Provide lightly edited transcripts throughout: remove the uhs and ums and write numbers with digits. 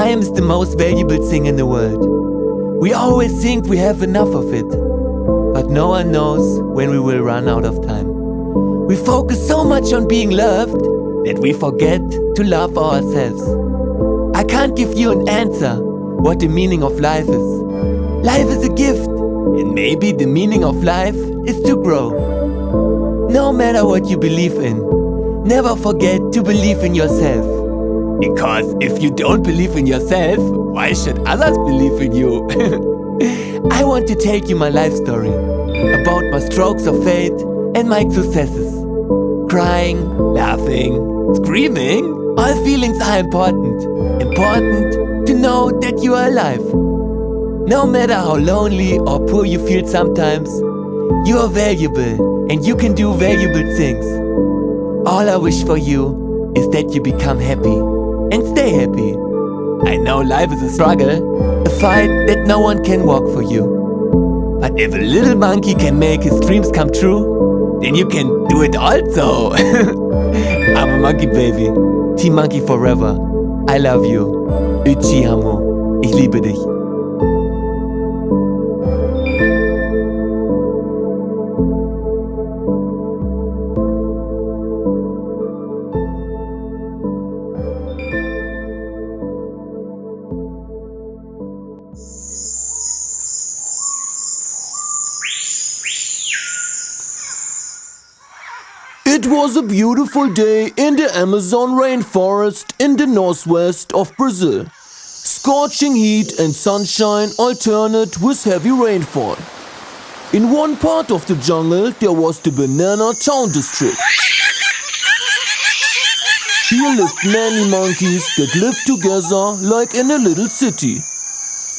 Time is the most valuable thing in the world. We always think we have enough of it, but no one knows when we will run out of time. We focus so much on being loved that we forget to love ourselves. I can't give you an answer what the meaning of life is. Life is a gift, and maybe the meaning of life is to grow. No matter what you believe in, never forget to believe in yourself. Because if you don't believe in yourself, why should others believe in you? I want to tell you my life story, about my strokes of fate and my successes. Crying, laughing, screaming, all feelings are important. Important to know that you are alive. No matter how lonely or poor you feel sometimes, you are valuable and you can do valuable things. All I wish for you is that you become happy and stay happy. I know life is a struggle, a fight that no one can walk for you. But if a little monkey can make his dreams come true, then you can do it also. I'm a monkey baby. Team Monkey forever. I love you. Ichi-Hamo. Ich liebe dich. It was a beautiful day in the Amazon rainforest in the northwest of Brazil. Scorching heat and sunshine alternate with heavy rainfall. In one part of the jungle there was the Banana Town district. Here lived many monkeys that lived together like in a little city.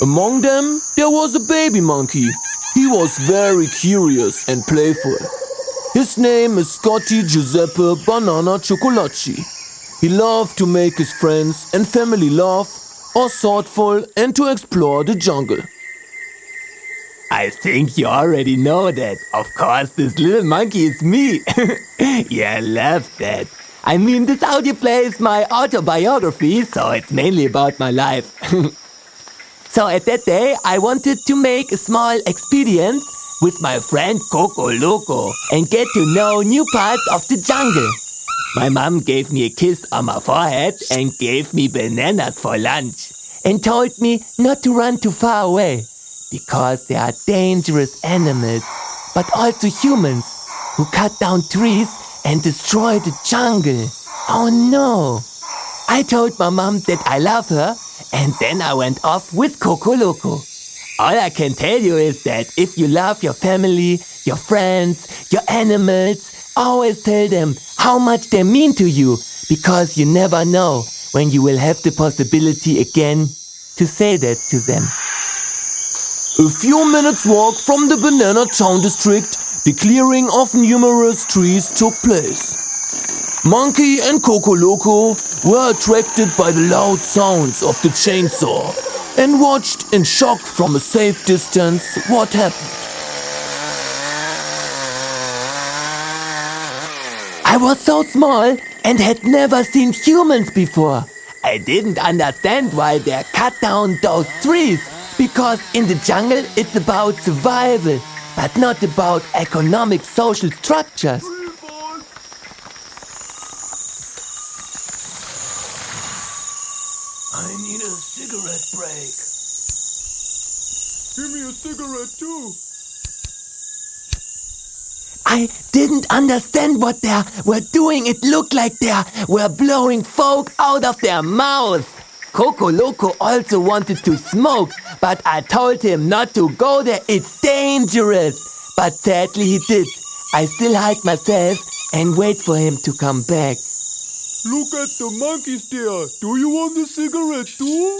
Among them there was a baby monkey. He was very curious and playful. His name is Scotty Giuseppe Banana Chocolacci. He loved to make his friends and family laugh, or thoughtful and to explore the jungle. I think you already know that. Of course, this little monkey is me. Yeah, I love that. I mean, this audio play is my autobiography, so it's mainly about my life. So at that day, I wanted to make a small experience with my friend Coco Loco and get to know new parts of the jungle. My mom gave me a kiss on my forehead and gave me bananas for lunch and told me not to run too far away because there are dangerous animals, but also humans who cut down trees and destroy the jungle. Oh no! I told my mom that I love her and then I went off with Coco Loco. All I can tell you is that if you love your family, your friends, your animals, always tell them how much they mean to you, because you never know when you will have the possibility again to say that to them. A few minutes walk from the Banana Town district, the clearing of numerous trees took place. Monkey and Coco Loco were attracted by the loud sounds of the chainsaw and watched in shock from a safe distance what happened. I was so small and had never seen humans before. I didn't understand why they cut down those trees, because in the jungle it's about survival, but not about economic social structures. I need a cigarette break. Give me a cigarette too. I didn't understand what they were doing. It looked like they were blowing smoke out of their mouths. Coco Loco also wanted to smoke, but I told him not to go there. It's dangerous. But sadly he did. I still hide myself and wait for him to come back. Look at the monkeys there. Do you want a cigarette too?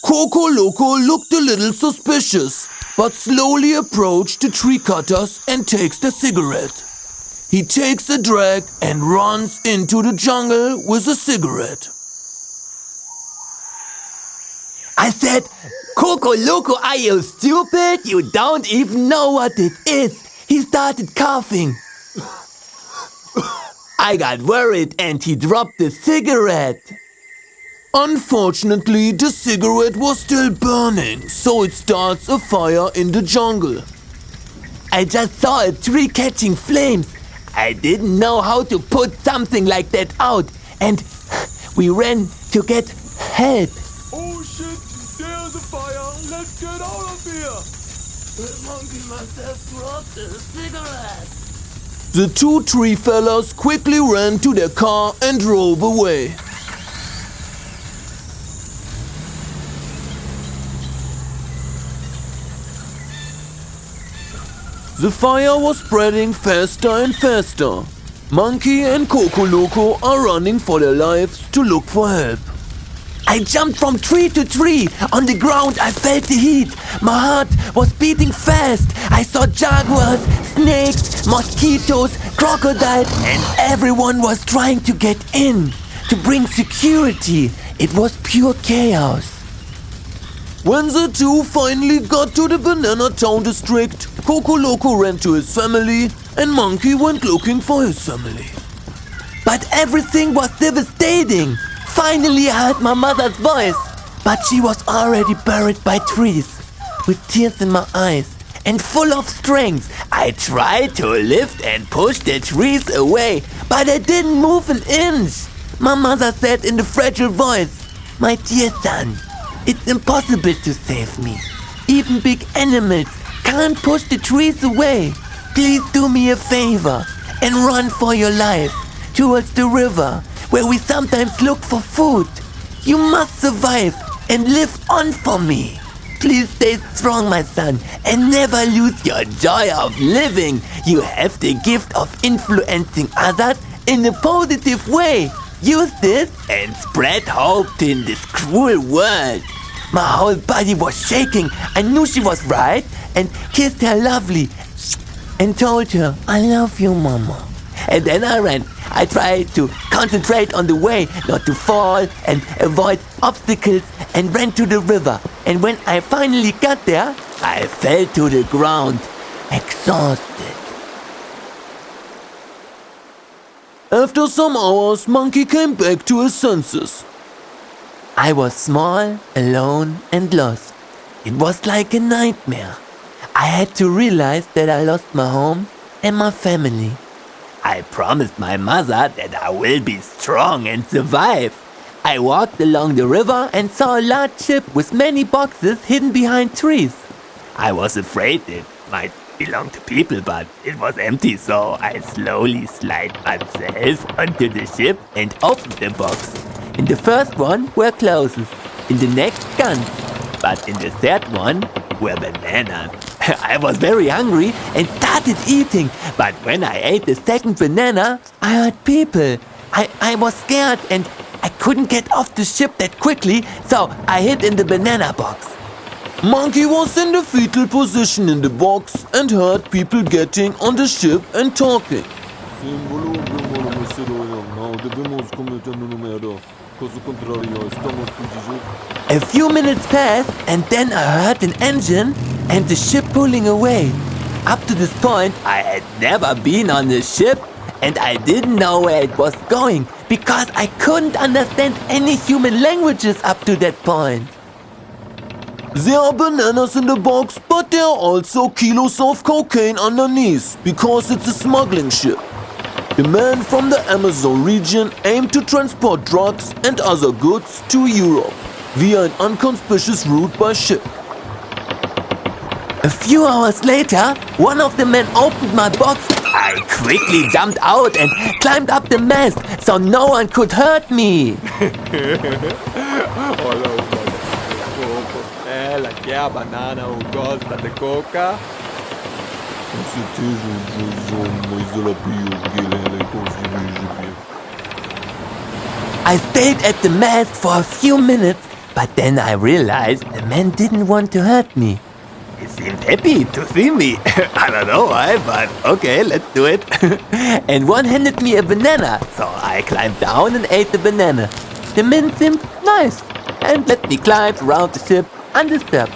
Coco Loco looked a little suspicious, but slowly approached the tree cutters and takes the cigarette. He takes a drag and runs into the jungle with a cigarette. I said, Coco Loco, are you stupid? You don't even know what it is. He started coughing. I got worried and he dropped the cigarette. Unfortunately, the cigarette was still burning, so it starts a fire in the jungle. I just saw a tree catching flames. I didn't know how to put something like that out, and we ran to get help. Oh shit, there's a fire. Let's get out of here. The monkey must have dropped the cigarette. The two tree fellas quickly ran to their car and drove away. The fire was spreading faster and faster. Monkey and Coco Loco are running for their lives to look for help. I jumped from tree to tree. On the ground, I felt the heat. My heart was beating fast. I saw jaguars, snakes, mosquitoes, crocodiles, and everyone was trying to get in, to bring security. It was pure chaos. When the two finally got to the Banana Town district, Coco Loco ran to his family and Monkey went looking for his family. But everything was devastating. Finally I heard my mother's voice, but she was already buried by trees. With tears in my eyes and full of strength, I tried to lift and push the trees away, but I didn't move an inch. My mother said in a fragile voice, "My dear son, it's impossible to save me. Even big animals can't push the trees away. Please do me a favor and run for your life towards the river where we sometimes look for food. You must survive and live on for me. Please stay strong, my son, and never lose your joy of living. You have the gift of influencing others in a positive way. Use this and spread hope in this cruel world." My whole body was shaking. I knew she was right and kissed her lovely and told her, "I love you, Mama." And then I ran. I tried to concentrate on the way, not to fall and avoid obstacles, and ran to the river. And when I finally got there, I fell to the ground, exhausted. After some hours, Monkey came back to his senses. I was small, alone, and lost. It was like a nightmare. I had to realize that I lost my home and my family. I promised my mother that I will be strong and survive. I walked along the river and saw a large ship with many boxes hidden behind trees. I was afraid it might belong to people, but it was empty, so I slowly slid myself onto the ship and opened the box. In the first one were clothes, in the next guns, but in the third one were bananas. I was very hungry and started eating, but when I ate the second banana, I heard people. I was scared and I couldn't get off the ship that quickly, so I hid in the banana box. Monkey was in the fetal position in the box and heard people getting on the ship and talking. A few minutes passed and then I heard an engine and the ship pulling away. Up to this point, I had never been on a ship and I didn't know where it was going because I couldn't understand any human languages up to that point. There are bananas in the box, but there are also kilos of cocaine underneath because it's a smuggling ship. The man from the Amazon region aimed to transport drugs and other goods to Europe via an inconspicuous route by ship. A few hours later, one of the men opened my box. I quickly jumped out and climbed up the mast so no one could hurt me. Ela quer a banana ou gosta de coca? I stayed at the mast for a few minutes, but then I realized the man didn't want to hurt me. He seemed happy to see me. I don't know why, but okay, let's do it. And one handed me a banana, so I climbed down and ate the banana. The man seemed nice and let me climb around the ship undisturbed.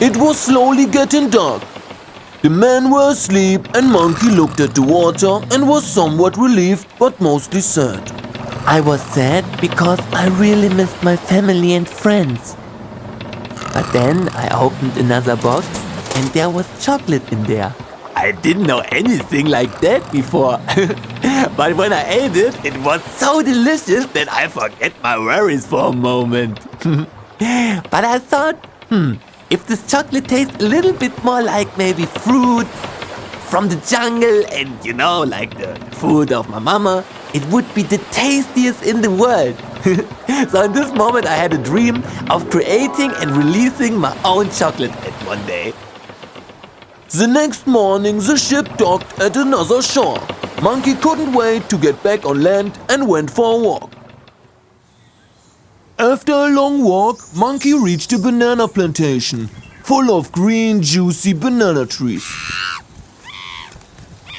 It was slowly getting dark. The men were asleep and Monkey looked at the water and was somewhat relieved but mostly sad. I was sad because I really missed my family and friends. But then I opened another box and there was chocolate in there. I didn't know anything like that before. But when I ate it, it was so delicious that I forget my worries for a moment. But I thought, if this chocolate tastes a little bit more like maybe fruit from the jungle and like the food of my mama, it would be the tastiest in the world. So in this moment I had a dream of creating and releasing my own chocolate one day. The next morning the ship docked at another shore. Monkey couldn't wait to get back on land and went for a walk. After a long walk, Monkey reached a banana plantation, full of green, juicy banana trees.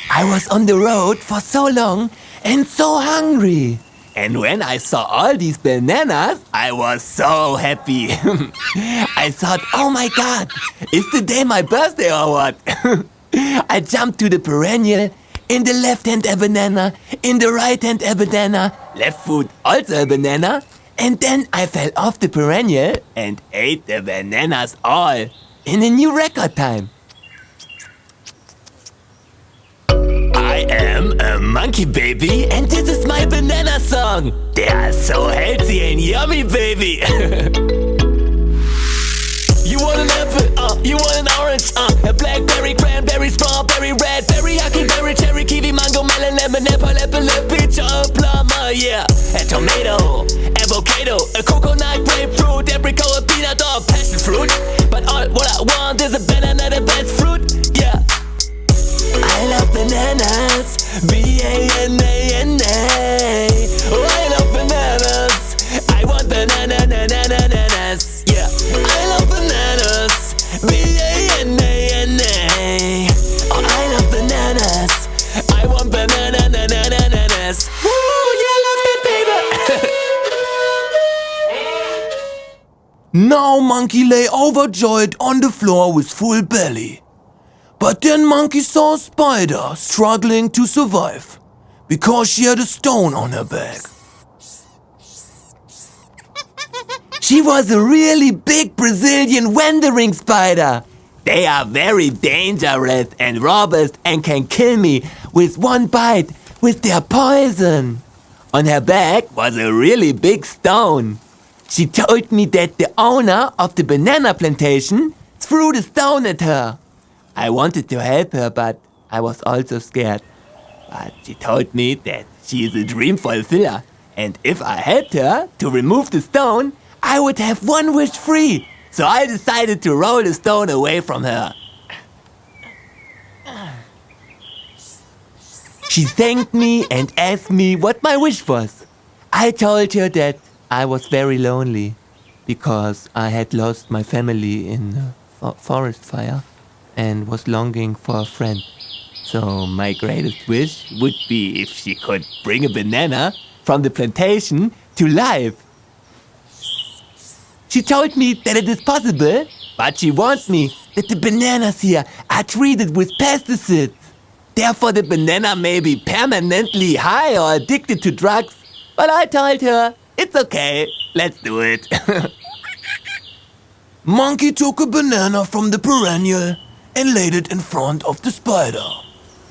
I was on the road for so long and so hungry. And when I saw all these bananas, I was so happy. I thought, oh my God, is today my birthday or what? I jumped to the perennial. In the left hand a banana, in the right hand a banana, left foot also a banana. And then I fell off the perennial and ate the bananas all in a new record time. I am a monkey baby and this is my banana song. They are so healthy and yummy, baby. You want an apple, you want an orange, a blackberry, cranberry, strawberry, red berry, huckleberry, cherry, kiwi, mango, melon, lemon, apple, peach, a plum, yeah. A tomato, avocado, a coconut, grapefruit, apricot, a peanut, or passion fruit. But all what I want is a banana, the best fruit, yeah. I love bananas, B-A-N-A-N-A. Oh, I love bananas. I want bananas, yeah. I love bananas, B-A-N-A-N-A. Oh, I love bananas. I want bananas. Woo, yeah, I love that, baby. Now Monkey lay overjoyed on the floor with full belly. But then Monkey saw a spider struggling to survive because she had a stone on her back. She was a really big Brazilian wandering spider. They are very dangerous and robust and can kill me with one bite with their poison. On her back was a really big stone. She told me that the owner of the banana plantation threw the stone at her. I wanted to help her, but I was also scared. But she told me that she is a dream fulfiller, and if I helped her to remove the stone, I would have one wish free. So I decided to roll the stone away from her. She thanked me and asked me what my wish was. I told her that I was very lonely because I had lost my family in a forest fire and was longing for a friend. So my greatest wish would be if she could bring a banana from the plantation to life. She told me that it is possible, but she warned me that the bananas here are treated with pesticides. Therefore the banana may be permanently high or addicted to drugs. But I told her, it's okay, let's do it. Monkey took a banana from the perennial and laid it in front of the spider.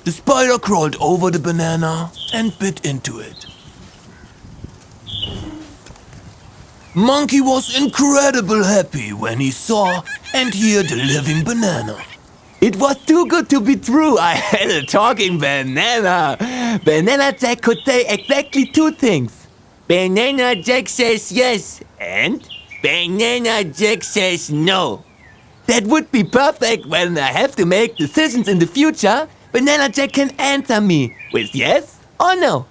The spider crawled over the banana and bit into it. Monkey was incredibly happy when he saw and heard the living banana. It was too good to be true. I had a talking banana. Banana Jack could say exactly two things. Banana Jack says yes and Banana Jack says no. That would be perfect when I have to make decisions in the future. Banana Jack can answer me with yes or no.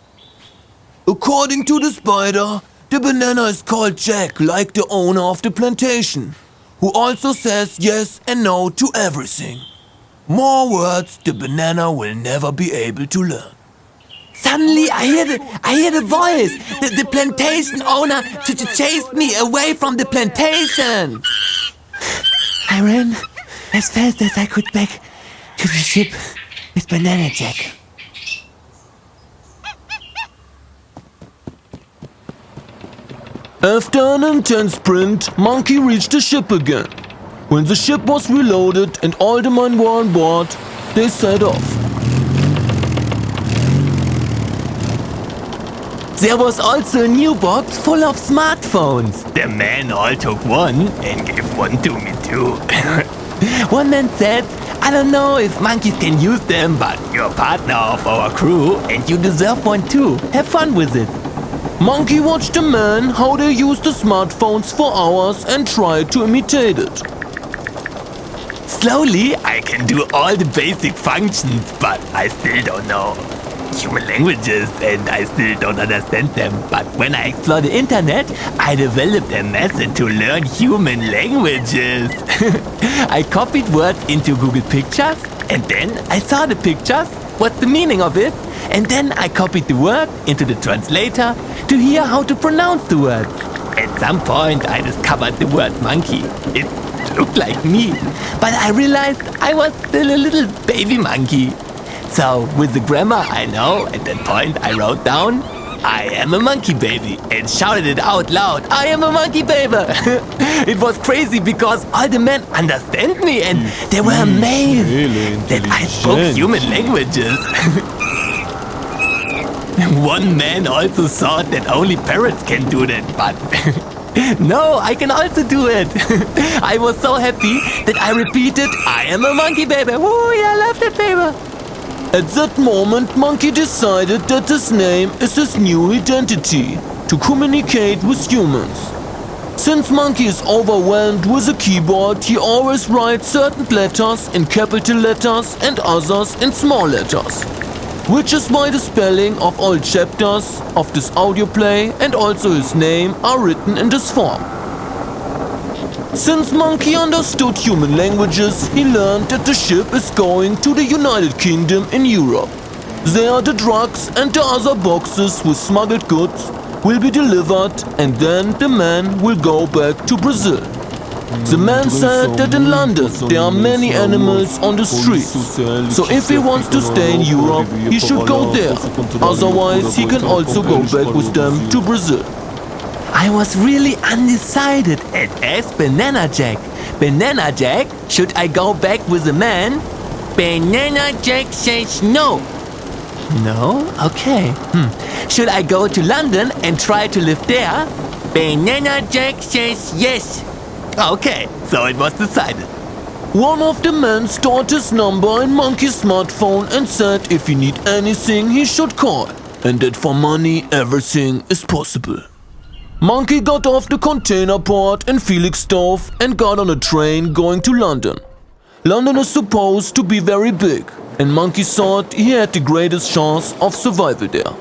According to the spider, the banana is called Jack, like the owner of the plantation, who also says yes and no to everything. More words the banana will never be able to learn. Suddenly I hear the voice. The plantation owner chased me away from the plantation. I ran as fast as I could back to the ship with Banana Jack. After an intense sprint, Monkey reached the ship again. When the ship was reloaded and all the men were on board, they set off. There was also a new box full of smartphones. The man all took one and gave one to me too. One man said, I don't know if monkeys can use them, but you're partner of our crew and you deserve one too. Have fun with it. Monkey watched the men how they used the smartphones for hours and tried to imitate it. Slowly, I can do all the basic functions, but I still don't know human languages and I still don't understand them. But when I explore the internet, I developed a method to learn human languages. I copied words into Google Pictures and then I saw the pictures, what's the meaning of it, and then I copied the word into the translator to hear how to pronounce the word. At some point I discovered the word monkey. It looked like me, but I realized I was still a little baby monkey. So with the grammar I know, at that point I wrote down, I am a monkey baby, and shouted it out loud, I am a monkey baby. It was crazy because all the men understand me and they were amazed that I spoke human languages. One man also thought that only parrots can do that, but no, I can also do it. I was so happy that I repeated, I am a monkey baby. Oh, yeah, I love that baby. At that moment, Monkey decided that his name is his new identity, to communicate with humans. Since Monkey is overwhelmed with a keyboard, he always writes certain letters in capital letters and others in small letters. Which is why the spelling of all chapters of this audio play and also his name are written in this form. Since Monkey understood human languages, he learned that the ship is going to the United Kingdom in Europe. There the drugs and the other boxes with smuggled goods will be delivered and then the man will go back to Brazil. The man said that in London there are many animals on the streets, so if he wants to stay in Europe, he should go there. Otherwise, he can also go back with them to Brazil. I was really undecided and asked Banana Jack. Banana Jack, should I go back with the man? Banana Jack says no. No? Okay. Should I go to London and try to live there? Banana Jack says yes. Okay, so it was decided. One of the men stored his number in Monkey's smartphone and said if he need anything he should call, and that for money everything is possible. Monkey got off the container port in Felixstowe and got on a train going to London. London is supposed to be very big, and Monkey thought he had the greatest chance of survival there.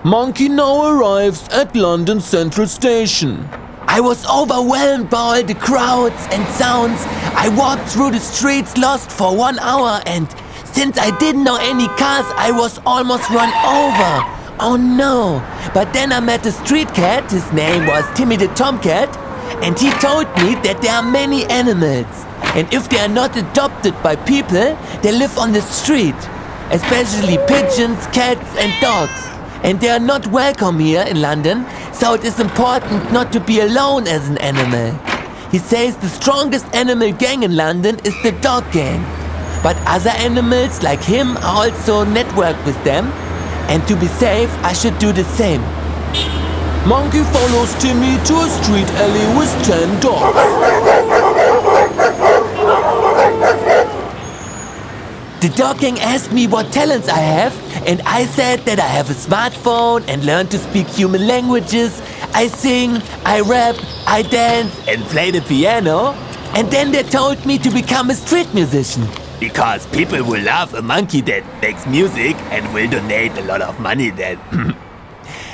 Monkey now arrives at London Central Station. I was overwhelmed by all the crowds and sounds. I walked through the streets lost for 1 hour, and since I didn't know any cars, I was almost run over. Oh no! But then I met a street cat, his name was Timmy the Tomcat, and he told me that there are many animals. And if they are not adopted by people, they live on the street. Especially pigeons, cats and dogs. And they are not welcome here in London, so it is important not to be alone as an animal. He says the strongest animal gang in London is the dog gang. But other animals like him are also networked with them. And to be safe, I should do the same. Monkey follows Timmy to a street alley with 10 dogs. The dog gang asked me what talents I have, and I said that I have a smartphone and learn to speak human languages. I sing, I rap, I dance and play the piano. And then they told me to become a street musician. Because people will love a monkey that makes music and will donate a lot of money then.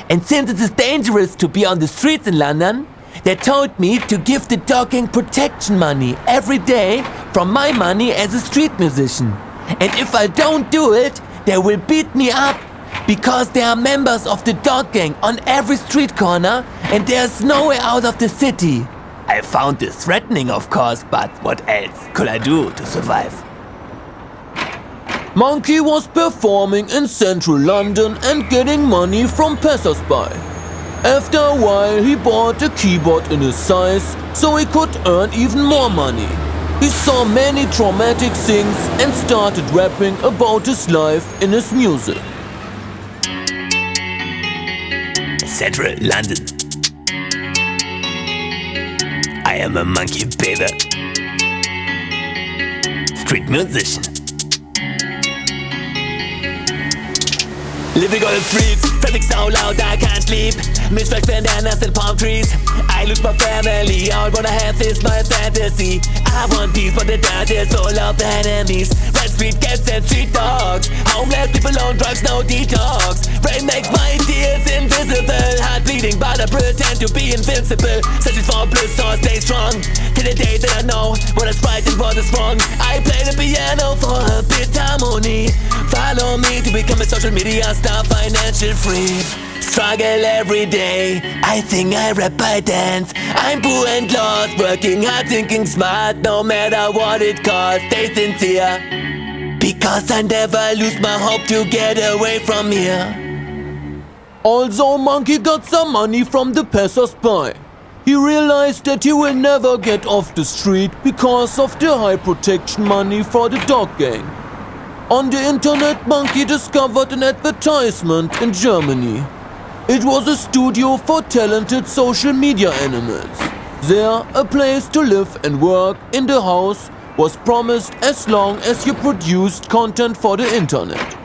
And since it is dangerous to be on the streets in London, they told me to give the dog gang protection money every day from my money as a street musician. And if I don't do it, they will beat me up because there are members of the dog gang on every street corner and there's no way out of the city. I found this threatening, of course, but what else could I do to survive? Monkey was performing in central London and getting money from passers-by. After a while, he bought a keyboard in his size so he could earn even more money. He saw many traumatic things and started rapping about his life in his music. Central London. I am a monkey baby. Street musician. Living on the streets, traffic so loud I can't sleep. Misfit bandanas and palm trees. I lose my family, all wanna have is my fantasy. I want peace, but the dirt is full of enemies. Red street cats and street dogs. Homeless people on drugs, no detox. Rain makes my tears invisible. Heart bleeding, but I pretend to be invincible. Searching for bliss, so I stay strong. Till the day that I know what is right and what is wrong. I play the piano for a bit harmony. Follow me to become a social media star, financial free. Struggle every day, I sing, I rap, I dance. I'm poor and lost, working hard, thinking smart. No matter what it costs, stay sincere. Because I never lose my hope to get away from here. Although Monkey got some money from the passers-by, he realized that he will never get off the street because of the high protection money for the dog gang. On the internet, Monkey discovered an advertisement in Germany. It was a studio for talented social media animals. There, a place to live and work in the house was promised as long as you produced content for the internet.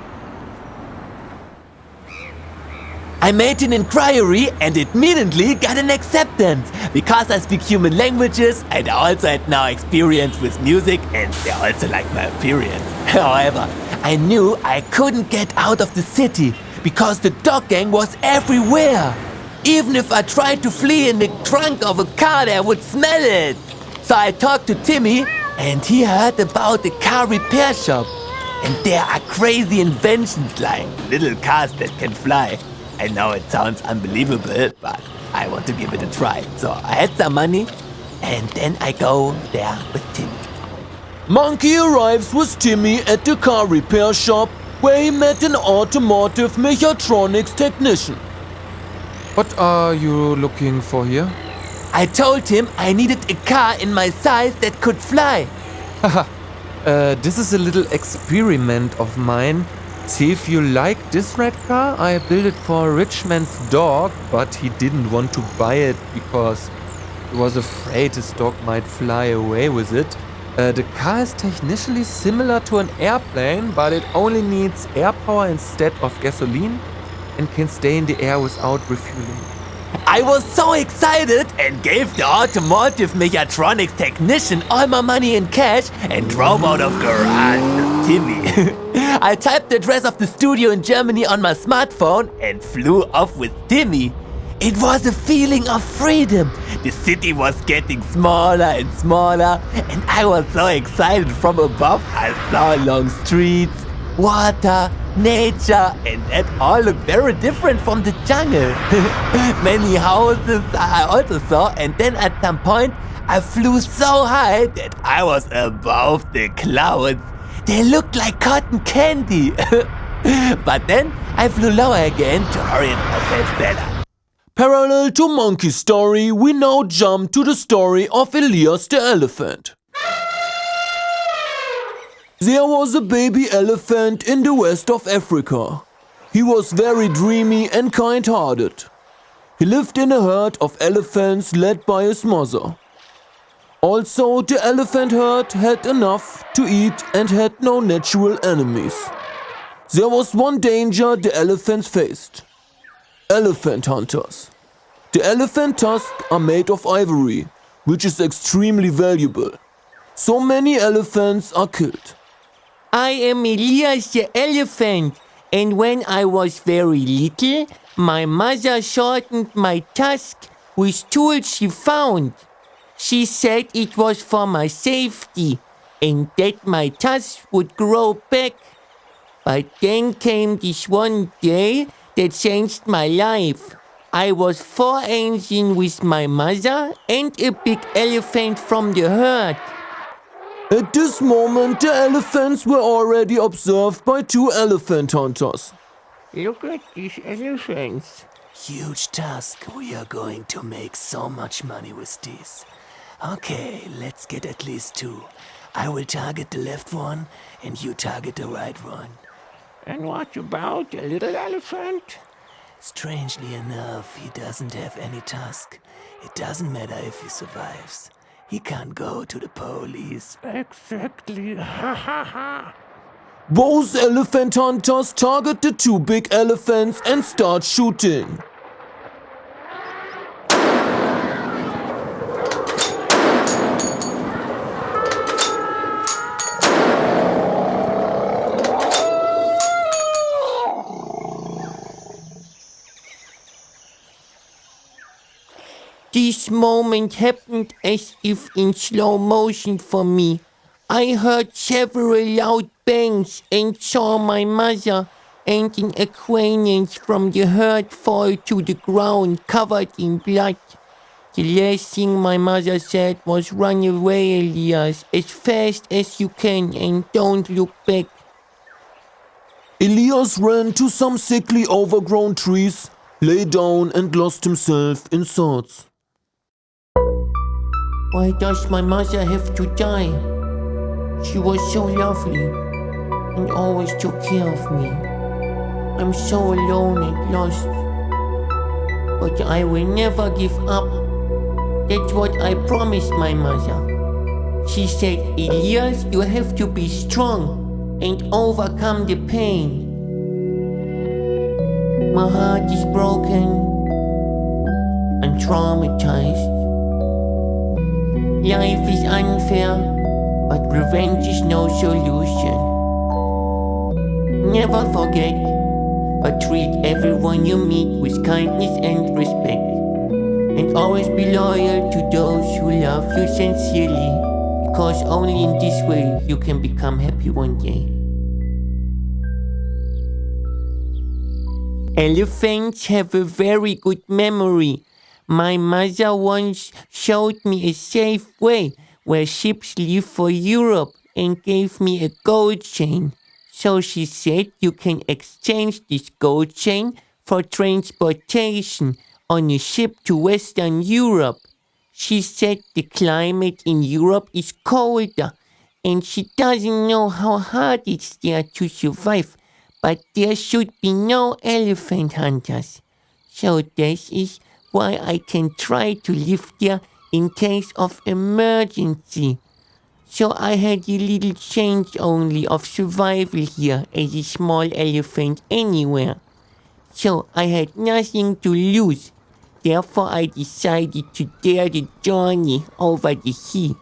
I made an inquiry and immediately got an acceptance. Because I speak human languages and I also had now experience with music and they also like my appearance. However, I knew I couldn't get out of the city because the dog gang was everywhere. Even if I tried to flee in the trunk of a car, they would smell it. So I talked to Timmy and he heard about the car repair shop. And there are crazy inventions like little cars that can fly. I know it sounds unbelievable, but I want to give it a try. So I had some money, and then I go there with Timmy. Monkey arrives with Timmy at the car repair shop where he met an automotive mechatronics technician. What are you looking for here? I told him I needed a car in my size that could fly. This is a little experiment of mine. See if you like this red car. I built it for a rich man's dog, but he didn't want to buy it because he was afraid his dog might fly away with it. The car is technically similar to an airplane, but it only needs air power instead of gasoline and can stay in the air without refueling. I was so excited and gave the automotive mechatronics technician all my money in cash and drove out of garage with Timmy. I typed the address of the studio in Germany on my smartphone and flew off with Timmy. It was a feeling of freedom. The city was getting smaller and smaller and I was so excited. From above I saw long streets, water, nature, and that all looked very different from the jungle. Many houses I also saw, and then at some point I flew so high that I was above the clouds. They looked like cotton candy. But then I flew lower again to orient myself better. Parallel to Monkey's story, we now jump to the story of Elias the elephant. There was a baby elephant in the west of Africa. He was very dreamy and kind-hearted. He lived in a herd of elephants led by his mother. Also, the elephant herd had enough to eat and had no natural enemies. There was one danger the elephants faced: elephant hunters. The elephant tusks are made of ivory, which is extremely valuable. So many elephants are killed. I am Elias the elephant, and when I was very little, my mother shortened my tusk with tools she found. She said it was for my safety, and that my tusk would grow back. But then came this one day that changed my life. I was 4 engines with my mother and a big elephant from the herd. At this moment, the elephants were already observed by 2 elephant hunters. Look at these elephants. Huge task. We are going to make so much money with these. Okay, let's get at least 2. I will target the left one and you target the right one. And what about the little elephant? Strangely enough, he doesn't have any tusk. It doesn't matter if he survives. He can't go to the police. Exactly. Ha ha ha. Both elephant hunters target the 2 big elephants and start shooting. This moment happened as if in slow motion for me. I heard several loud bangs and saw my mother and an acquaintance from the herd fall to the ground covered in blood. The last thing my mother said was, "Run away, Elias, as fast as you can and don't look back." Elias ran to some sickly overgrown trees, lay down and lost himself in thoughts. Why does my mother have to die? She was so lovely and always took care of me. I'm so alone and lost. But I will never give up. That's what I promised my mother. She said, "Elias, you have to be strong and overcome the pain." My heart is broken and traumatized. Life is unfair, but revenge is no solution. Never forget, but treat everyone you meet with kindness and respect. And always be loyal to those who love you sincerely, because only in this way you can become happy one day. Elephants have a very good memory. My mother once showed me a safe way where ships leave for Europe and gave me a gold chain. So she said you can exchange this gold chain for transportation on a ship to Western Europe. She said the climate in Europe is colder and she doesn't know how hard it's there to survive, but there should be no elephant hunters. So this is why I can try to live there in case of emergency. So I had a little chance only of survival here as a small elephant anywhere. So I had nothing to lose. Therefore I decided to dare the journey over the sea.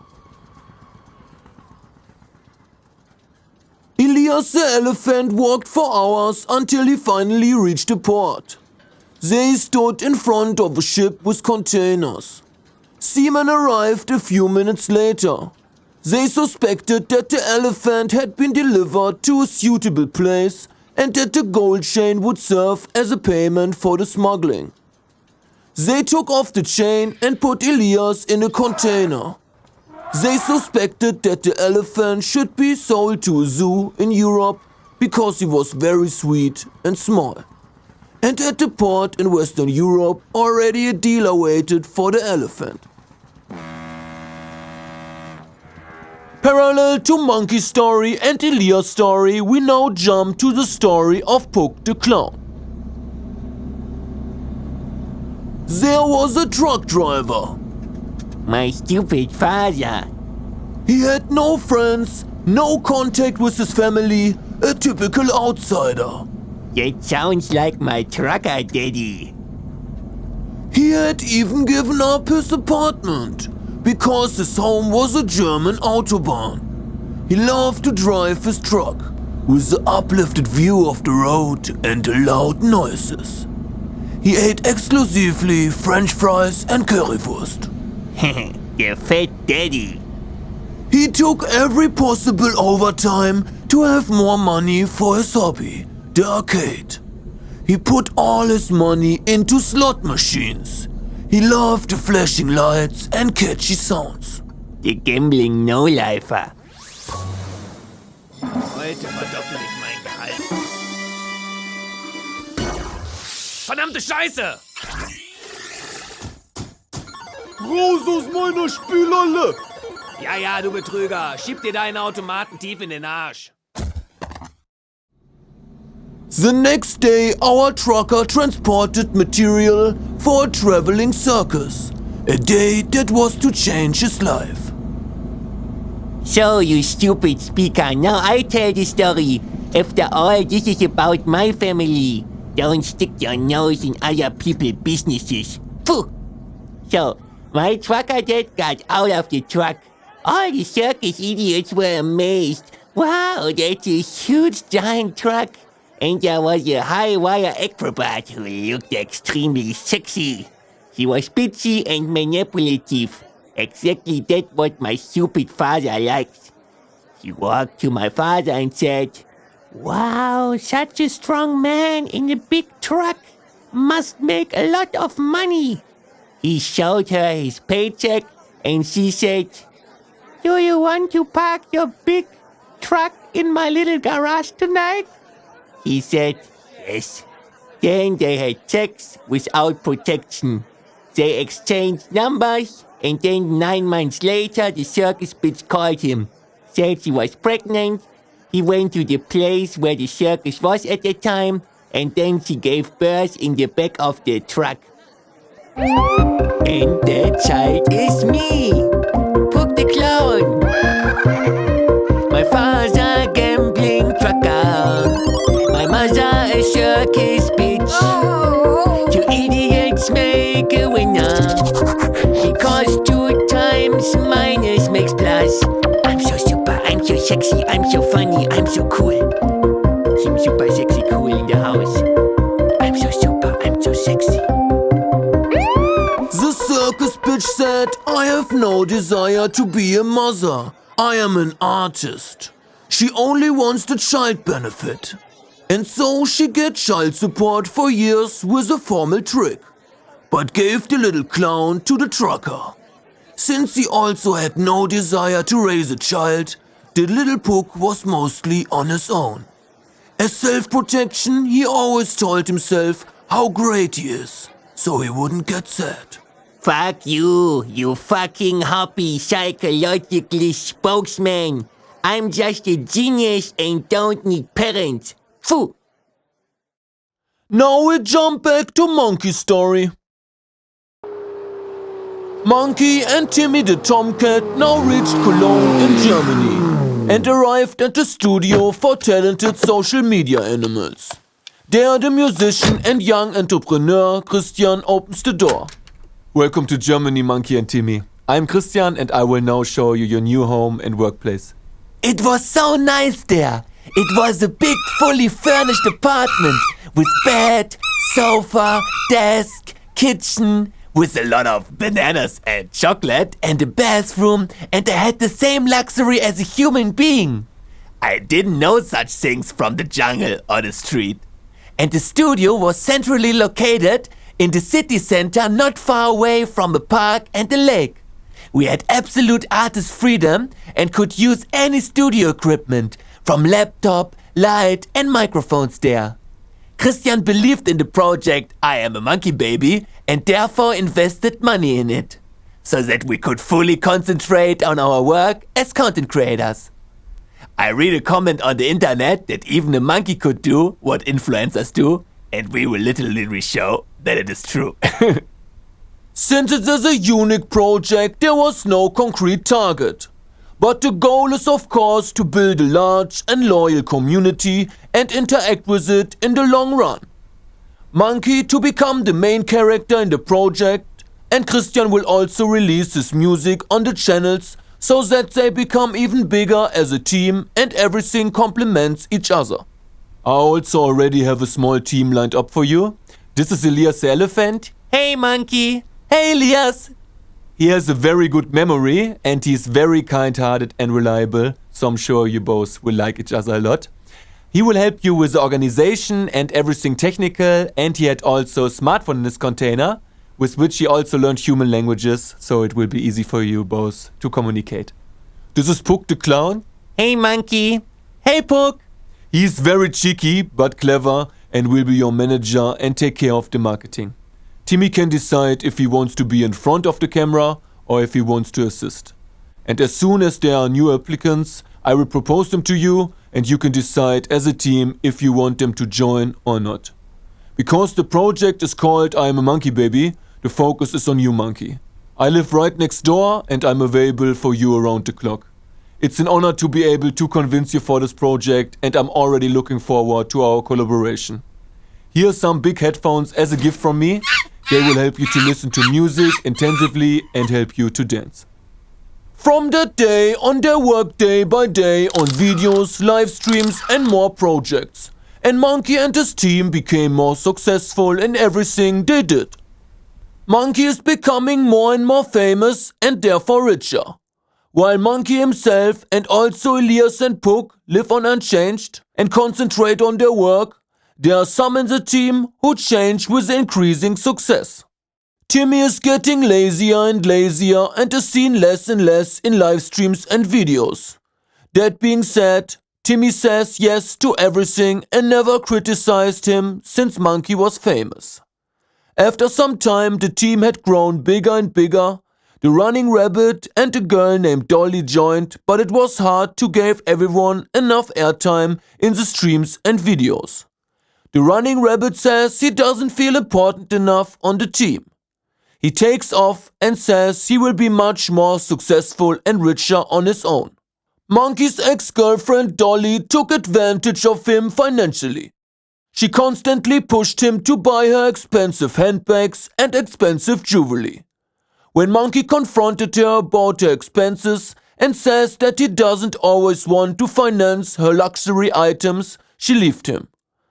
Elias the elephant walked for hours until he finally reached the port. They stood in front of a ship with containers. Seamen arrived a few minutes later. They suspected that the elephant had been delivered to a suitable place and that the gold chain would serve as a payment for the smuggling. They took off the chain and put Elias in a container. They suspected that the elephant should be sold to a zoo in Europe because he was very sweet and small. And at the port in Western Europe, already a deal awaited for the elephant. Parallel to Monkey's story and Elias' story, we now jump to the story of Puck the Clown. There was a truck driver. My stupid father. He had no friends, no contact with his family, a typical outsider. That sounds like my trucker daddy. He had even given up his apartment because his home was a German autobahn. He loved to drive his truck with the uplifted view of the road and the loud noises. He ate exclusively French fries and currywurst. The fat daddy. He took every possible overtime to have more money for his hobby, the arcade. He put all his money into slot machines. He loved the flashing lights and catchy sounds. The gambling no-lifer. Heute verdopple ich mein Gehalt. Verdammte Scheiße! Raus aus meiner Spielhalle! Ja, du Betrüger. Schieb dir deinen Automaten tief in den Arsch. The next day, our trucker transported material for a traveling circus. A day that was to change his life. So, you stupid speaker, now I tell the story. After all, this is about my family. Don't stick your nose in other people's businesses. Phew! So, my trucker dad got out of the truck. All the circus idiots were amazed. Wow, that's a huge giant truck. And there was a high-wire acrobat who looked extremely sexy. She was bitchy and manipulative. Exactly that what my stupid father likes. She walked to my father and said, "Wow, such a strong man in a big truck. Must make a lot of money." He showed her his paycheck and she said, "Do you want to park your big truck in my little garage tonight?" He said, "Yes." Then they had sex without protection. They exchanged numbers, and then 9 months later, the circus bitch called him. Said she was pregnant. He went to the place where the circus was at the time, and then she gave birth in the back of the truck. And that child is me, Puck the Clown. My father, gambling trucker. My mother, a circus bitch. Two idiots make a winner. Because 2 times minus makes plus. I'm so super, I'm so sexy, I'm so funny, I'm so cool. Team super sexy cool in the house. I'm so super, I'm so sexy. The circus bitch said, "I have no desire to be a mother. I am an artist." She only wants the child benefit. And so she get child support for years with a formal trick, but gave the little clown to the trucker. Since he also had no desire to raise a child, the little Puck was mostly on his own. As self-protection, he always told himself how great he is, so he wouldn't get sad. Fuck you, you fucking happy psychological spokesman. I'm just a genius and don't need parents. Phew. Now we jump back to Monkey's story. Monkey and Timmy the Tomcat now reached Cologne in Germany and arrived at the studio for talented social media animals. There the musician and young entrepreneur Christian opens the door. Welcome to Germany, Monkey and Timmy. I'm Christian and I will now show you your new home and workplace. It was so nice there. It was a big, fully furnished apartment with bed, sofa, desk, kitchen, with a lot of bananas and chocolate and a bathroom, and I had the same luxury as a human being. I didn't know such things from the jungle or the street. And the studio was centrally located in the city center, not far away from a park and a lake. We had absolute artist freedom and could use any studio equipment, from laptop, light and microphones there. Christian believed in the project iAMaMonkeyBaby and therefore invested money in it, so that we could fully concentrate on our work as content creators. I read a comment on the internet that even a monkey could do what influencers do, and we will literally show that it is true. Since it is a unique project, there was no concrete target. But the goal is of course to build a large and loyal community and interact with it in the long run. Monkey to become the main character in the project, and Christian will also release his music on the channels so that they become even bigger as a team and everything complements each other. I also already have a small team lined up for you. This is Elias the Elephant. Hey, Monkey. Hey Elias! He has a very good memory and he's very kind-hearted and reliable, so I'm sure you both will like each other a lot. He will help you with the organization and everything technical, and he had also a smartphone in his container, with which he also learned human languages, so it will be easy for you both to communicate. This is Puck the Clown. Hey, Monkey. Hey, Puck. He's very cheeky but clever and will be your manager and take care of the marketing. Timmy can decide if he wants to be in front of the camera or if he wants to assist. And as soon as there are new applicants, I will propose them to you and you can decide as a team if you want them to join or not. Because the project is called iAMaMonkeyBaby, the focus is on you, monkey. I live right next door and I'm available for you around the clock. It's an honor to be able to convince you for this project and I'm already looking forward to our collaboration. Here are some big headphones as a gift from me. They will help you to listen to music intensively and help you to dance. From that day on, they worked day by day on videos, live streams and more projects. And Monkey and his team became more successful in everything they did. Monkey is becoming more and more famous and therefore richer. While Monkey himself and also Elias and Puck live on unchanged and concentrate on their work, there are some in the team who change with increasing success. Timmy is getting lazier and lazier and is seen less and less in live streams and videos. That being said, Timmy says yes to everything and never criticized him since Monkey was famous. After some time, the team had grown bigger and bigger. The running rabbit and a girl named Dolly joined, but it was hard to give everyone enough airtime in the streams and videos. The running rabbit says he doesn't feel important enough on the team. He takes off and says he will be much more successful and richer on his own. Monkey's ex-girlfriend Dolly took advantage of him financially. She constantly pushed him to buy her expensive handbags and expensive jewelry. When Monkey confronted her about her expenses and says that he doesn't always want to finance her luxury items, she left him.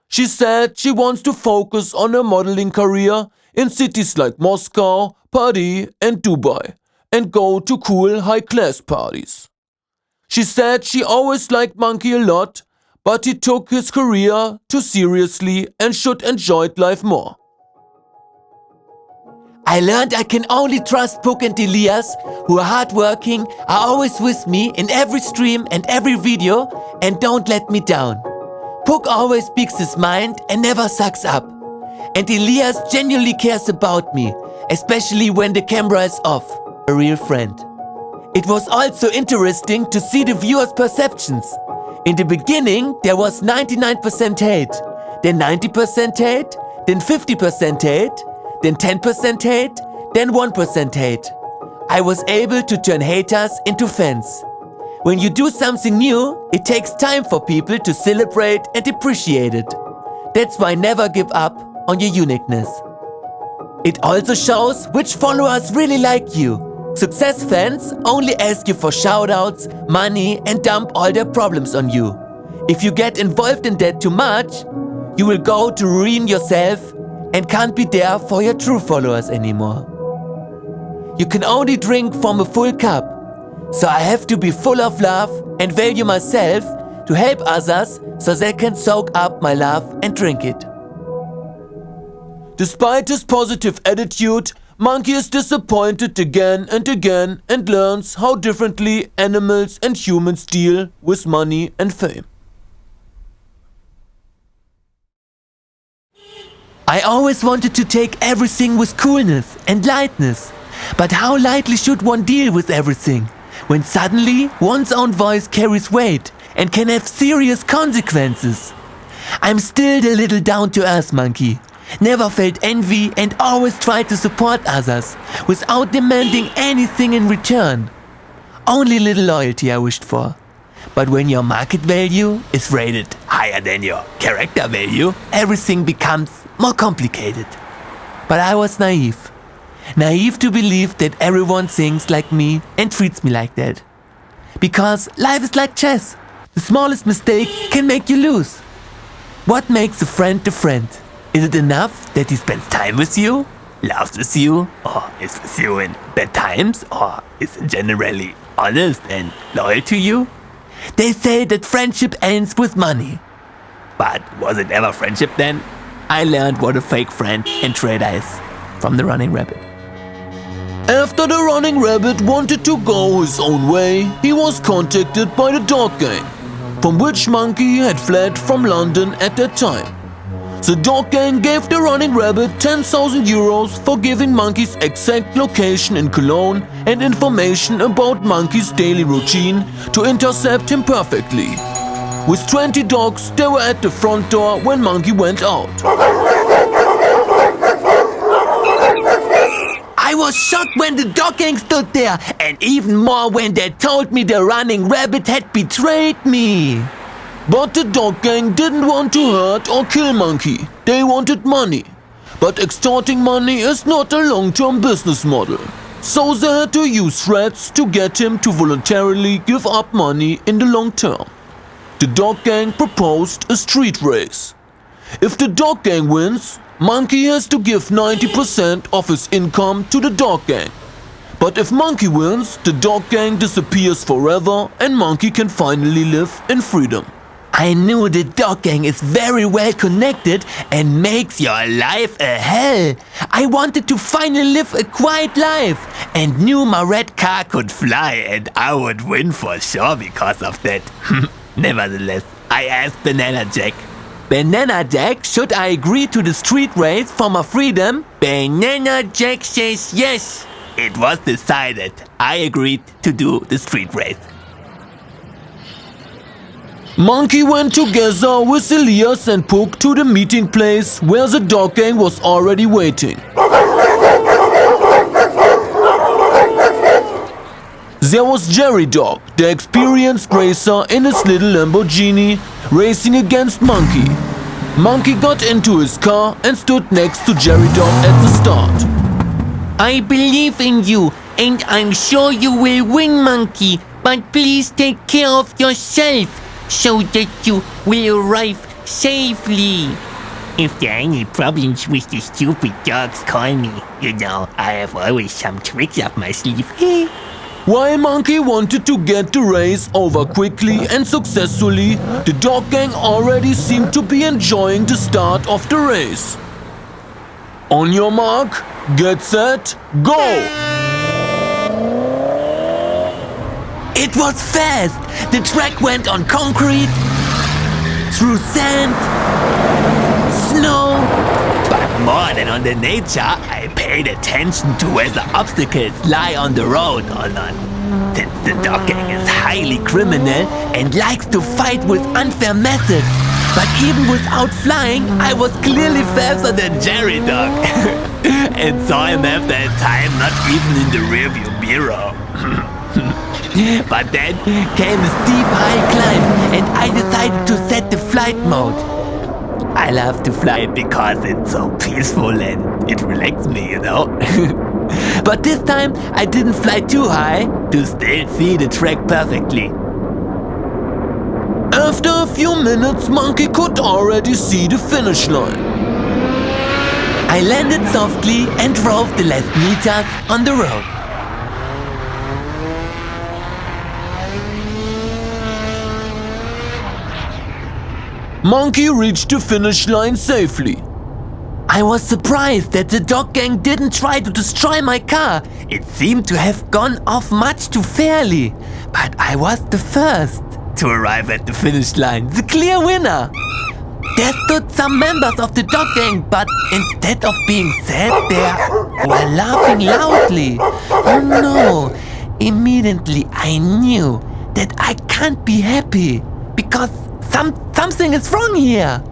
She said she wants to focus on her modeling career in cities like Moscow, Paris and Dubai and go to cool high-class parties. She said she always liked Monkey a lot, but he took his career too seriously and should enjoy life more. I learned I can only trust Puck and Elias, who are hardworking, are always with me in every stream and every video, and don't let me down. Puck always speaks his mind and never sucks up. And Elias genuinely cares about me, especially when the camera is off. A real friend. It was also interesting to see the viewers' perceptions. In the beginning, there was 99% hate, then 90% hate, then 50% hate, then 10% hate, then 1% hate. I was able to turn haters into fans. When you do something new, it takes time for people to celebrate and appreciate it. That's why never give up on your uniqueness. It also shows which followers really like you. Success fans only ask you for shoutouts, money and dump all their problems on you. If you get involved in that too much, you will go to ruin yourself and can't be there for your true followers anymore. You can only drink from a full cup, so I have to be full of love and value myself to help others so they can soak up my love and drink it. Despite his positive attitude, Monkey is disappointed again and learns how differently animals and humans deal with money and fame. I always wanted to take everything with coolness and lightness. But how lightly should one deal with everything, when suddenly one's own voice carries weight and can have serious consequences? I'm still the little down-to-earth monkey. Never felt envy and always tried to support others without demanding anything in return. Only little loyalty I wished for. But when your market value is rated higher than your character value, everything becomes more complicated. But I was naive. Naive to believe that everyone thinks like me and treats me like that. Because life is like chess. The smallest mistake can make you lose. What makes a friend a friend? Is it enough that he spends time with you, laughs with you, or is with you in bad times, or is generally honest and loyal to you? They say that friendship ends with money. But was it ever friendship then? I learned what a fake friend and traitor is from the running rabbit. After the running rabbit wanted to go his own way, he was contacted by the dog gang. from which Monkey had fled from London at that time. The dog gang gave the running rabbit 10,000 euros for giving Monkey's exact location in Cologne and information about Monkey's daily routine to intercept him perfectly. With 20 dogs, they were at the front door when Monkey went out. I was shocked when the dog gang stood there, and even more when they told me the running rabbit had betrayed me. But the dog gang didn't want to hurt or kill Monkey. They wanted money. But extorting money is not a long-term business model. So they had to use threats to get him to voluntarily give up money in the long term. The dog gang proposed a street race. If the dog gang wins, Monkey has to give 90% of his income to the dog gang. But if Monkey wins, the dog gang disappears forever and Monkey can finally live in freedom. I knew the dog gang is very well connected and makes your life a hell. I wanted to finally live a quiet life and knew my red car could fly and I would win for sure because of that. Nevertheless, I asked Banana Jack. Banana Jack, should I agree to the street race for my freedom? Banana Jack says yes. It was decided. I agreed to do the street race. Monkey went together with Elias and Puck to the meeting place where the dog gang was already waiting. There was Jerry Dog, the experienced racer in his little Lamborghini, racing against Monkey. Monkey got into his car and stood next to Jerry Dog at the start. I believe in you, and I'm sure you will win, Monkey. But please take care of yourself, so that you will arrive safely. If there are any problems with the stupid dogs, call me. You know, I have always some tricks up my sleeve. While Monkey wanted to get the race over quickly and successfully, the dog gang already seemed to be enjoying the start of the race. On your mark, get set, go! It was fast. The track went on concrete, through sand, snow. But more than on the nature, I paid attention to whether obstacles lie on the road or not. Since the dog gang is highly criminal and likes to fight with unfair methods. But even without flying, I was clearly faster than Jerry Dog. And saw him after a time, not even in the rearview mirror. But then came a steep high climb and I decided to set the flight mode. I love to fly because it's so peaceful and it relaxes me, you know. But this time I didn't fly too high to still see the track perfectly. After a few minutes, Monkey could already see the finish line. I landed softly and drove the last meters on the road. Monkey reached the finish line safely. I was surprised that the dog gang didn't try to destroy my car. It seemed to have gone off much too fairly. But I was the first to arrive at the finish line, the clear winner. There stood some members of the dog gang, but instead of being sad, they were laughing loudly. Oh no! Immediately I knew that I can't be happy because something is wrong here.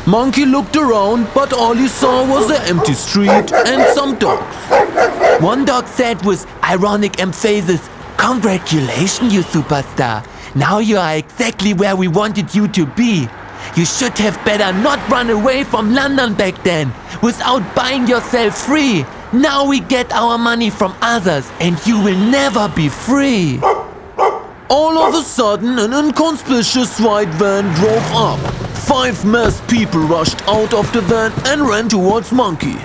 Monkey looked around, but all he saw was an empty street and some dogs. One dog said with ironic emphasis, "Congratulations, you superstar. Now you are exactly where we wanted you to be. You should have better not run away from London back then, without buying yourself free. Now we get our money from others and you will never be free." All of a sudden, an inconspicuous white van drove up. 5 masked people rushed out of the van and ran towards Monkey.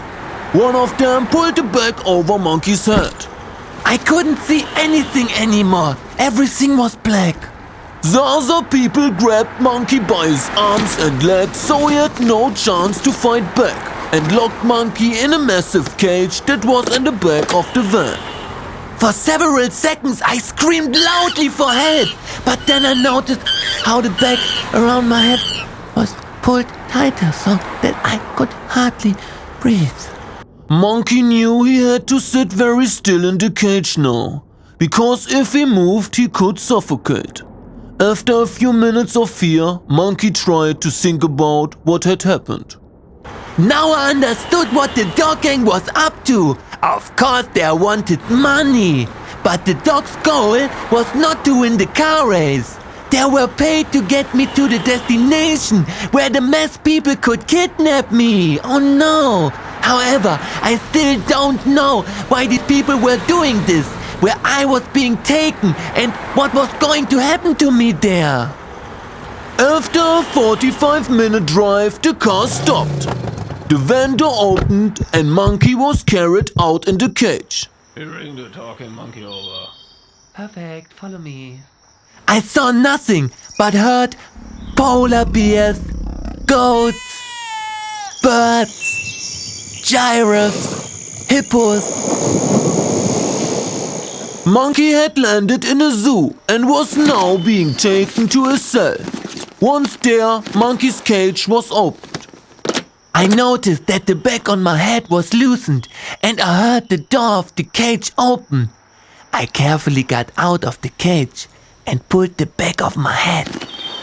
One of them pulled the bag over Monkey's head. I couldn't see anything anymore. Everything was black. The other people grabbed Monkey by his arms and legs so he had no chance to fight back, and locked Monkey in a massive cage that was in the back of the van. For several seconds I screamed loudly for help, but then I noticed how the bag around my head was pulled tighter so that I could hardly breathe. Monkey knew he had to sit very still in the cage now, because if he moved he could suffocate. After a few minutes of fear, Monkey tried to think about what had happened. Now I understood what the dog gang was up to. Of course they wanted money, but the dog's goal was not to win the car race. They were paid to get me to the destination where the mass people could kidnap me. Oh no! However, I still don't know why these people were doing this, where I was being taken and what was going to happen to me there. After a 45-minute drive, the car stopped. The van door opened and Monkey was carried out in the cage. Bring the talking monkey over. Perfect, follow me. I saw nothing but heard polar bears, goats, birds, giraffes, hippos. Monkey had landed in a zoo and was now being taken to a cell. Once there, Monkey's cage was opened. I noticed that the bag on my head was loosened and I heard the door of the cage open. I carefully got out of the cage and pulled the bag off my head.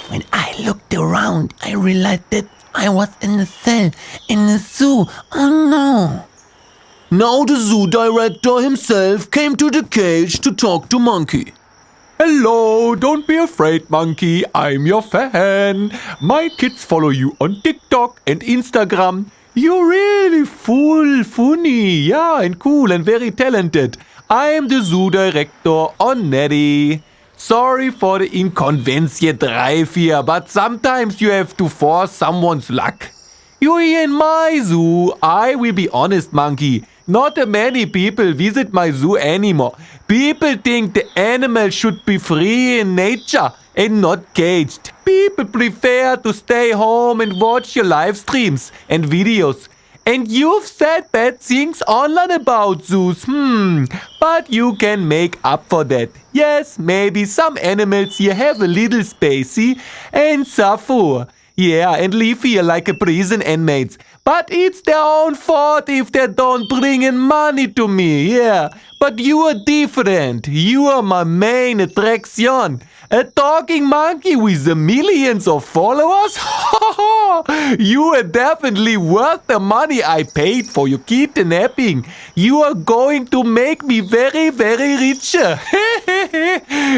When I looked around, I realized that I was in a cell in a zoo. Oh no! Now the zoo director himself came to the cage to talk to Monkey. Hello, don't be afraid, Monkey. I'm your fan. My kids follow you on TikTok and Instagram. You're really funny, yeah, and cool and very talented. I'm the zoo director on Netty. Sorry for the inconvenient drive here, but sometimes you have to force someone's luck. You're here in my zoo. I will be honest, Monkey. Not many people visit my zoo anymore. People think the animals should be free in nature and not caged. People prefer to stay home and watch your live streams and videos. And you've said bad things online about zoos. But you can make up for that. Yes, maybe some animals here have a little spacey and suffer. Yeah, and live here like a prison inmates. But it's their own fault if they don't bring in money to me, yeah. But you are different. You are my main attraction. A talking monkey with millions of followers? You are definitely worth the money I paid for your kidnapping. You are going to make me very, very rich.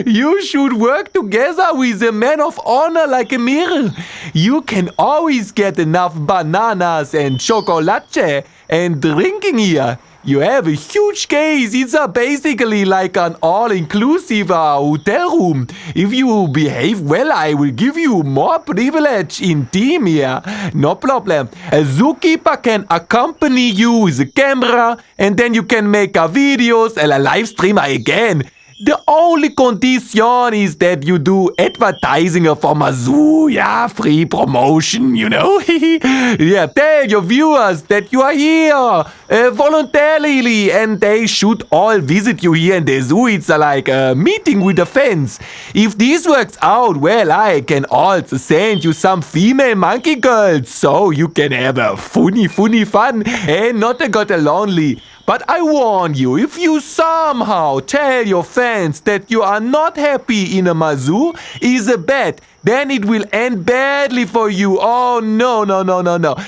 You should work together with a man of honor like a mirror. You can always get enough bananas and chocolate and drinking here. You have a huge case. It's basically like an all-inclusive hotel room. If you behave well, I will give you more privilege in team here. No problem. A zookeeper can accompany you with a camera and then you can make videos and a live stream again. The only condition is that you do advertising for my zoo. Yeah, free promotion, you know. Yeah, tell your viewers that you are here voluntarily and they should all visit you here in the zoo. It's like a meeting with the fans. If this works out, well, I can also send you some female monkey girls so you can have a funny fun and not get lonely. But I warn you, if you somehow tell your fans that you are not happy in a zoo is a bet, then it will end badly for you. Oh, no.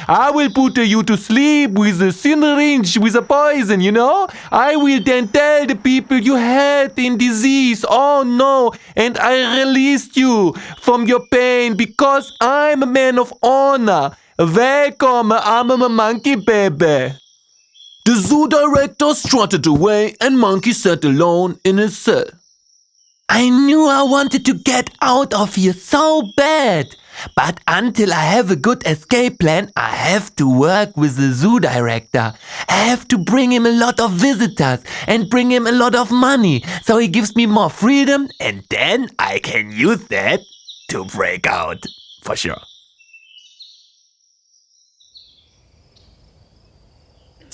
I will put you to sleep with a syringe with a poison, you know? I will then tell the people you had in disease. Oh, no. And I released you from your pain because I'm a man of honor. Welcome, iAMaMonkeyBaby. The zoo director strutted away and Monkey sat alone in his cell. I knew I wanted to get out of here so bad. But until I have a good escape plan, I have to work with the zoo director. I have to bring him a lot of visitors and bring him a lot of money so he gives me more freedom and then I can use that to break out. For sure.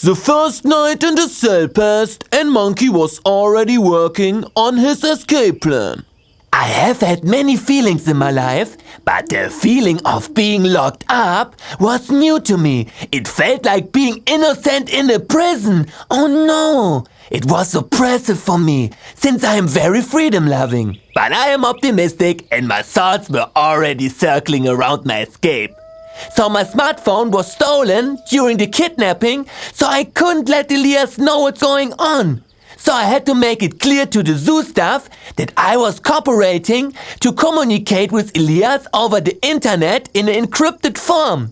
The first night in the cell passed and Monkey was already working on his escape plan. I have had many feelings in my life, but the feeling of being locked up was new to me. It felt like being innocent in a prison. Oh no! It was oppressive for me, since I am very freedom-loving. But I am optimistic and my thoughts were already circling around my escape. So my smartphone was stolen during the kidnapping, so I couldn't let Elias know what's going on. So I had to make it clear to the zoo staff that I was cooperating to communicate with Elias over the internet in an encrypted form.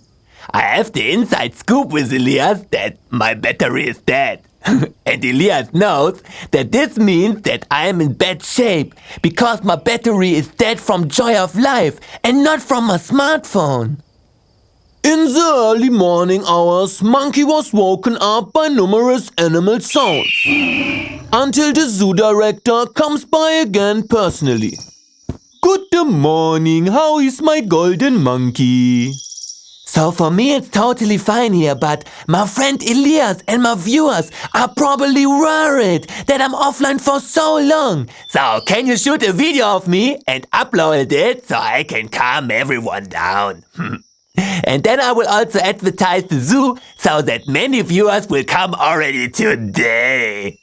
I have the inside scoop with Elias that my battery is dead. And Elias knows that this means that I am in bad shape because my battery is dead from joy of life and not from my smartphone. In the early morning hours, Monkey was woken up by numerous animal sounds. Until the zoo director comes by again personally. Good morning, how is my golden monkey? So for me it's totally fine here, but my friend Elias and my viewers are probably worried that I'm offline for so long. So can you shoot a video of me and upload it so I can calm everyone down? And then I will also advertise the zoo so that many viewers will come already today.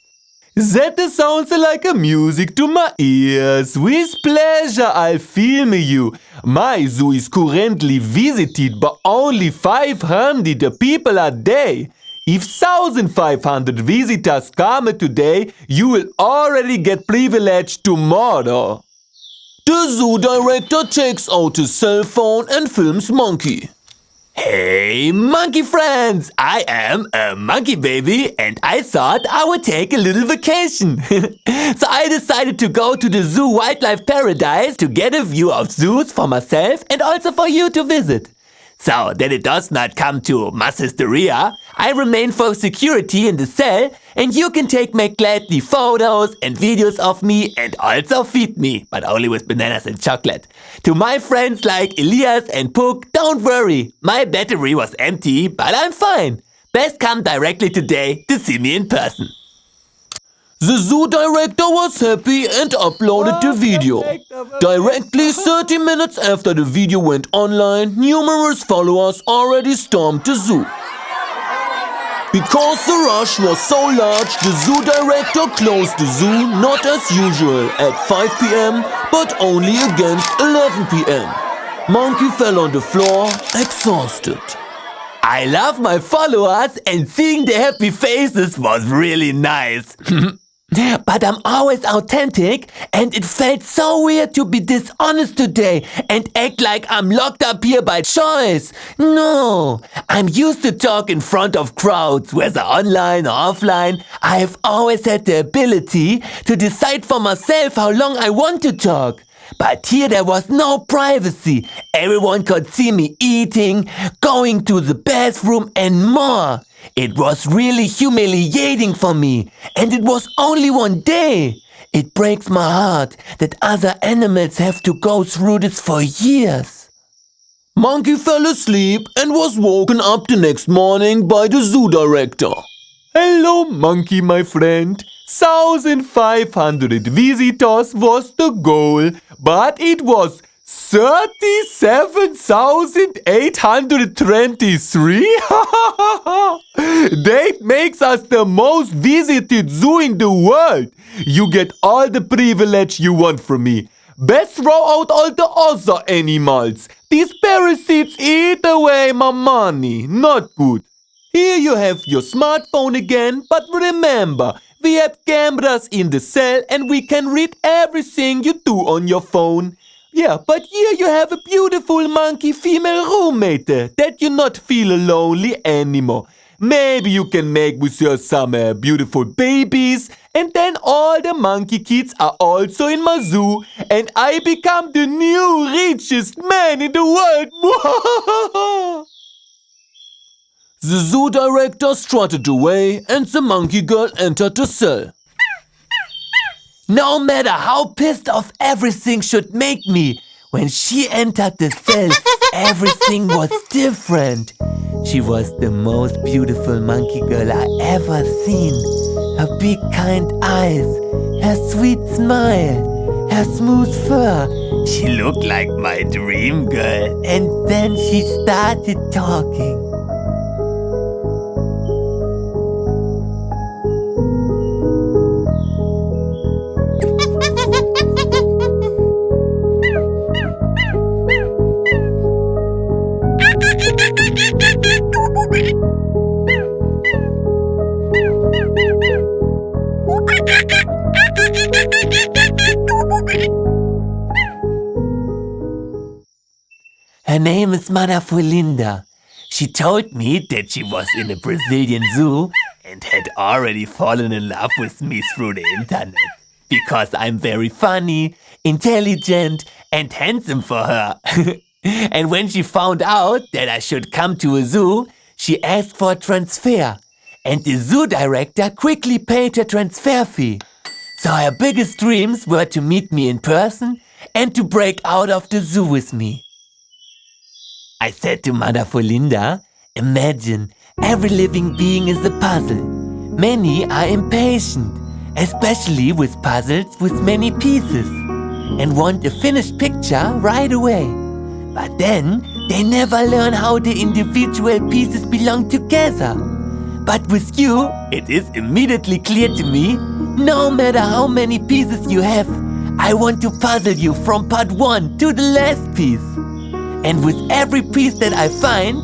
That sounds like a music to my ears. With pleasure, I'll film you. My zoo is currently visited by only 500 people a day. If 1,500 visitors come today, you will already get privilege tomorrow. The zoo director takes out his cell phone and films Monkey. Hey monkey friends, I am a monkey baby and I thought I would take a little vacation. So I decided to go to the zoo wildlife paradise to get a view of zoos for myself and also for you to visit. So that it does not come to mass hysteria, I remain for security in the cell and you can take my gladly photos and videos of me and also feed me, but only with bananas and chocolate. To my friends like Elias and Puck, don't worry, my battery was empty, but I'm fine. Best come directly today to see me in person. The zoo director was happy and uploaded the video. Directly 30 minutes after the video went online, numerous followers already stormed the zoo. Because the rush was so large, the zoo director closed the zoo not as usual at 5 p.m. but only against 11 p.m. Monkey fell on the floor, exhausted. I love my followers and seeing their happy faces was really nice. But I'm always authentic and it felt so weird to be dishonest today and act like I'm locked up here by choice. No, I'm used to talk in front of crowds, whether online or offline. I have always had the ability to decide for myself how long I want to talk. But here there was no privacy. Everyone could see me eating, going to the bathroom and more. It was really humiliating for me, and it was only one day. It breaks my heart that other animals have to go through this for years. Monkey fell asleep and was woken up the next morning by the zoo director. Hello, Monkey, my friend. 1,500 visitors was the goal, but it was 37,823? That makes us the most visited zoo in the world. You get all the privilege you want from me. Best throw out all the other animals. These parasites eat away my money. Not good. Here you have your smartphone again, but remember, we have cameras in the cell and we can read everything you do on your phone. Yeah, but here you have a beautiful monkey female roommate that you not feel lonely anymore. Maybe you can make with her some beautiful babies and then all the monkey kids are also in my zoo and I become the new richest man in the world. The zoo director strutted away and the monkey girl entered the cell. No matter how pissed off everything should make me, when she entered the cell, everything was different. She was the most beautiful monkey girl I ever seen. Her big kind eyes, her sweet smile, her smooth fur. She looked like my dream girl. And then she started talking. Her name is Mother Linda. She told me that she was in a Brazilian zoo and had already fallen in love with me through the internet. Because I'm very funny, intelligent, and handsome for her. And when she found out that I should come to a zoo, she asked for a transfer. And the zoo director quickly paid her transfer fee. So her biggest dreams were to meet me in person and to break out of the zoo with me. I said to Mother Linda, imagine, every living being is a puzzle. Many are impatient, especially with puzzles with many pieces, and want a finished picture right away. But then, they never learn how the individual pieces belong together. But with you, it is immediately clear to me, no matter how many pieces you have, I want to puzzle you from part 1 to the last piece. And with every piece that I find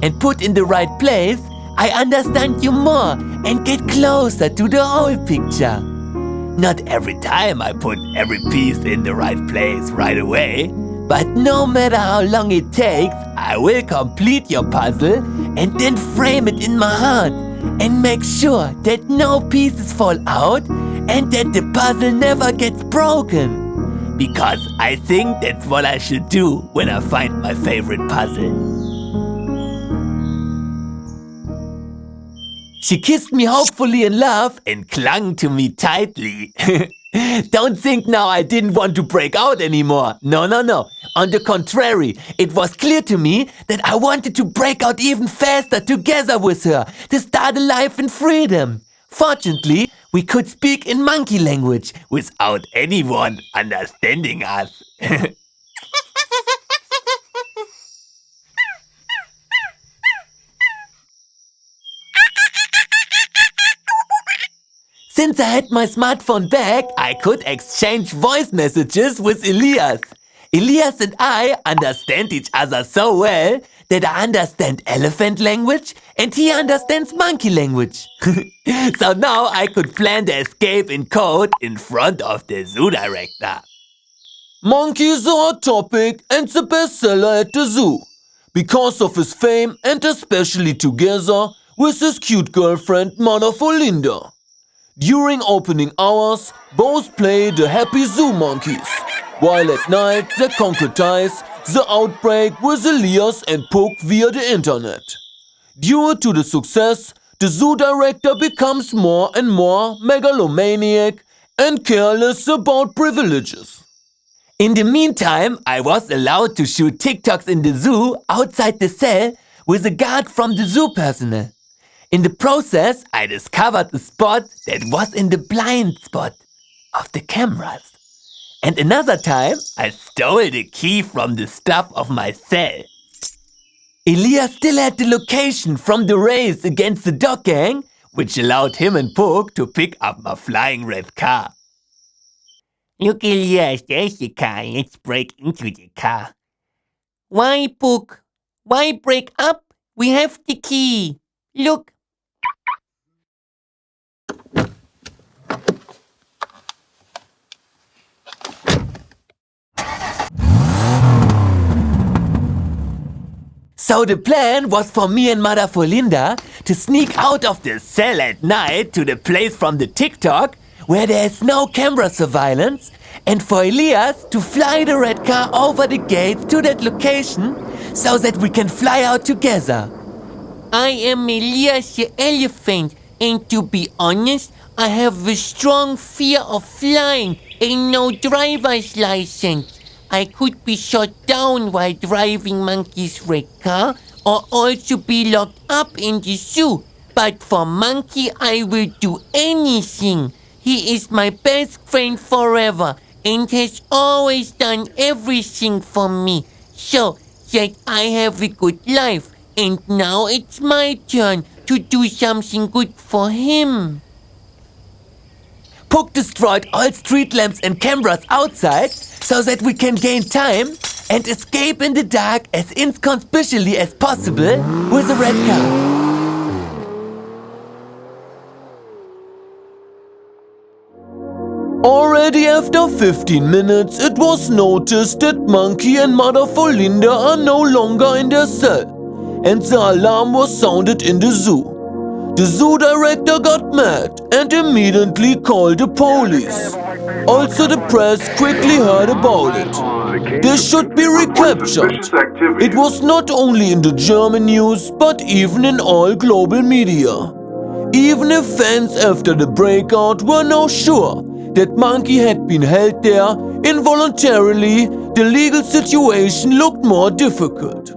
and put in the right place, I understand you more and get closer to the whole picture. Not every time I put every piece in the right place right away, but no matter how long it takes, I will complete your puzzle and then frame it in my heart and make sure that no pieces fall out and that the puzzle never gets broken. Because I think that's what I should do when I find my favorite puzzle. She kissed me hopefully in love and clung to me tightly. Don't think now I didn't want to break out anymore. No. On the contrary, it was clear to me that I wanted to break out even faster together with her, to start a life in freedom. Fortunately, we could speak in monkey language without anyone understanding us. Since I had my smartphone back, I could exchange voice messages with Elias. Elias and I understand each other so well that I understand elephant language and he understands monkey language. So now I could plan the escape in code in front of the zoo director. Monkeys are a topic and the bestseller at the zoo, because of his fame and especially together with his cute girlfriend Mother Linda. During opening hours, both play the happy zoo monkeys, while at night they concretize the outbreak with Elias and Puck via the internet. Due to the success, the zoo director becomes more and more megalomaniac and careless about privileges. In the meantime, I was allowed to shoot TikToks in the zoo outside the cell with a guard from the zoo personnel. In the process, I discovered a spot that was in the blind spot of the cameras. And another time, I stole the key from the stuff of my cell. Elias still had the location from the race against the dog gang, which allowed him and Puck to pick up my flying red car. Look, Elias, there's the car. Let's break into the car. Why, Puck? Why break up? We have the key. Look. So the plan was for me and Mother Linda to sneak out of the cell at night to the place from the TikTok where there is no camera surveillance, and for Elias to fly the red car over the gates to that location so that we can fly out together. I am Elias the elephant, and to be honest, I have a strong fear of flying and no driver's license. I could be shot down while driving Monkey's red car or also be locked up in the zoo. But for Monkey, I will do anything. He is my best friend forever and has always done everything for me so that I have a good life. And now it's my turn to do something good for him. Puck destroyed all street lamps and cameras outside so that we can gain time and escape in the dark as inconspicuously as possible with a red car. Already after 15 minutes, it was noticed that Monkey and Mother Folinda are no longer in their cell, and the alarm was sounded in the zoo. The zoo director got mad and immediately called the police. Also, the press quickly heard about it. They should be recaptured. It was not only in the German news, but even in all global media. Even if fans after the breakout were now sure that Monkey had been held there involuntarily, the legal situation looked more difficult.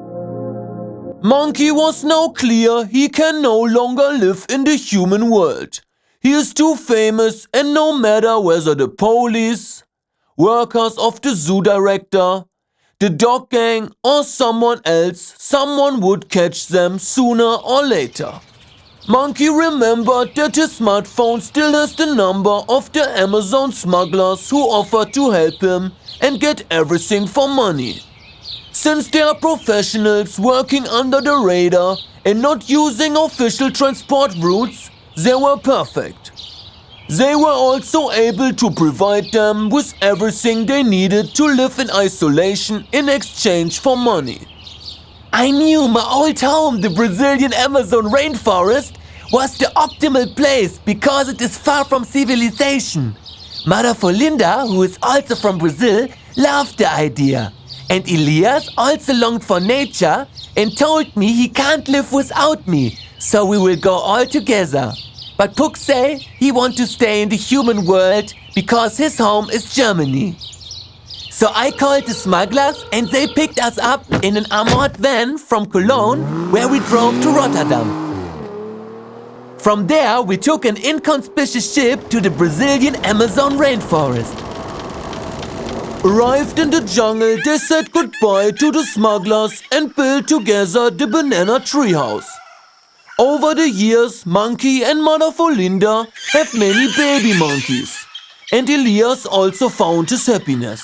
Monkey was now clear he can no longer live in the human world. He is too famous, and no matter whether the police, workers of the zoo director, the dog gang or someone else, someone would catch them sooner or later. Monkey remembered that his smartphone still has the number of the Amazon smugglers who offered to help him and get everything for money. Since they are professionals working under the radar and not using official transport routes, they were perfect. They were also able to provide them with everything they needed to live in isolation in exchange for money. I knew my old home, the Brazilian Amazon rainforest, was the optimal place because it is far from civilization. Mother Folinda, who is also from Brazil, loved the idea. And Elias also longed for nature and told me he can't live without me, so we will go all together. But Puck say he wants to stay in the human world because his home is Germany. So I called the smugglers and they picked us up in an armored van from Cologne, where we drove to Rotterdam. From there, we took an inconspicuous ship to the Brazilian Amazon rainforest. Arrived in the jungle, they said goodbye to the smugglers and built together the banana treehouse. Over the years, Monkey and Mother Folinda have many baby monkeys. And Elias also found his happiness.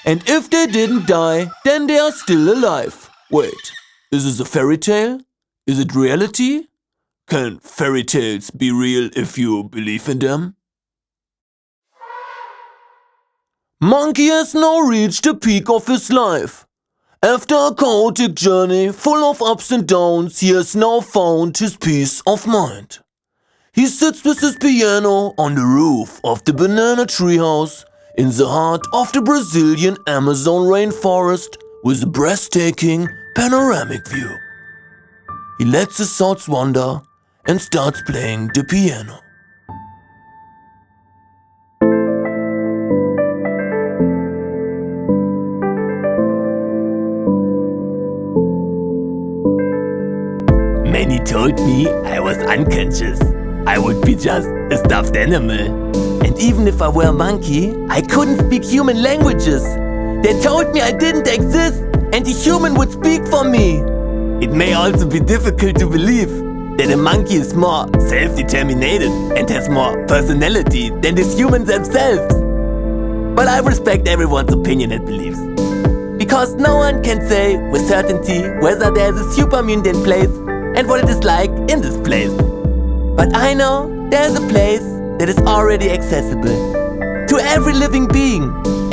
And if they didn't die, then they are still alive. Wait, is this a fairy tale? Is it reality? Can fairy tales be real if you believe in them? Monkey has now reached the peak of his life. After a chaotic journey full of ups and downs, he has now found his peace of mind. He sits with his piano on the roof of the banana treehouse in the heart of the Brazilian Amazon rainforest with a breathtaking panoramic view. He lets his thoughts wander and starts playing the piano. Many told me I was unconscious. I would be just a stuffed animal. And even if I were a monkey, I couldn't speak human languages. They told me I didn't exist and a human would speak for me. It may also be difficult to believe that a monkey is more self-determined and has more personality than the humans themselves. But I respect everyone's opinion and beliefs. Because no one can say with certainty whether there is a super mutant place and what it is like in this place. But I know there is a place that is already accessible to every living being,